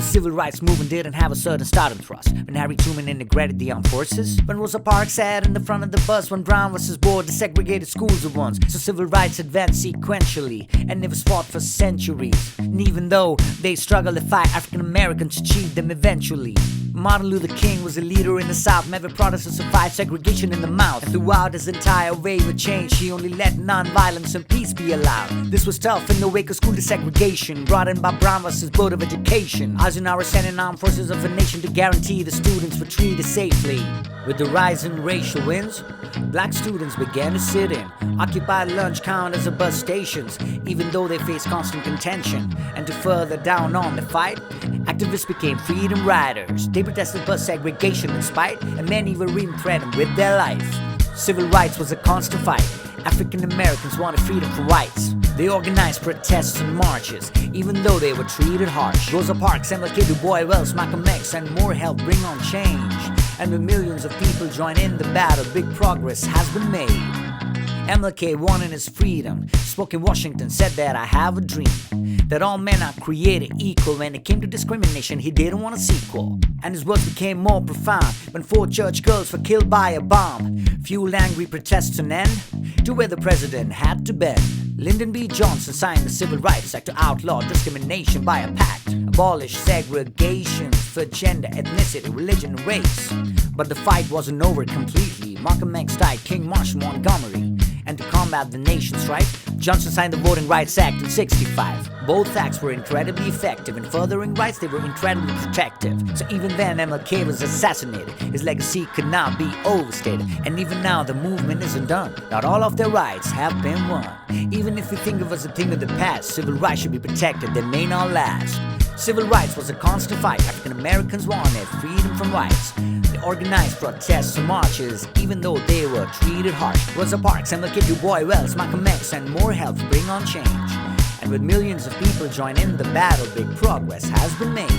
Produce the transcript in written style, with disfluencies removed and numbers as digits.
The civil rights movement didn't have a certain starting thrust when Harry Truman integrated the armed forces. When Rosa Parks sat in the front of the bus when Brown was bored, desegregated schools at once. So civil rights advanced sequentially, and it was fought for centuries. And even though they struggled to fight, African Americans achieved them eventually. Martin Luther King was a leader in the South, never Protestors survived segregation in the mouth. And throughout his entire wave of change, he only let nonviolence and peace be allowed. This was tough in the wake of school desegregation, brought in by Brown vs. Board of Education. Eisenhower sent in armed forces of a nation to guarantee the students were treated safely. With the rise in racial winds, black students began to sit in, occupied lunch counters at bus stations, even though they faced constant contention. And to further down on the fight, activists became freedom riders. They protested bus segregation in spite, and many were even threatened with their life. Civil rights was a constant fight. African Americans wanted freedom for whites. They organized protests and marches, even though they were treated harsh. Rosa Parks, MLK, Du Bois, Wells, Malcolm X, and more helped bring on change. And when millions of people join in the battle, big progress has been made. MLK wanted his freedom, spoke in Washington, said that I have a dream, that all men are created equal. When it came to discrimination, he didn't want a sequel. And his words became more profound when 4 church girls were killed by a bomb, fueled angry protests to an end, to where the president had to bend. Lyndon B. Johnson signed the Civil Rights Act to outlaw discrimination by a pact, abolish segregation for gender, ethnicity, religion, and race. But the fight wasn't over completely. Malcolm X died, King marched Montgomery. And to combat the nation's strife, Johnson signed the Voting Rights Act in '65. Both acts were incredibly effective. In furthering rights, they were incredibly protective. So even then, MLK was assassinated. His legacy could not be overstated. And even now, the movement isn't done. Not all of their rights have been won. Even if we think of it as a thing of the past, civil rights should be protected. They may not last. Civil rights was a constant fight. African Americans wanted freedom from whites. They organized protests and marches, even though they were treated harsh. Rosa Parks, MLK, Du Bois, Wells, Malcolm X, and more helped bring on change. And with millions of people join in the battle, big progress has been made.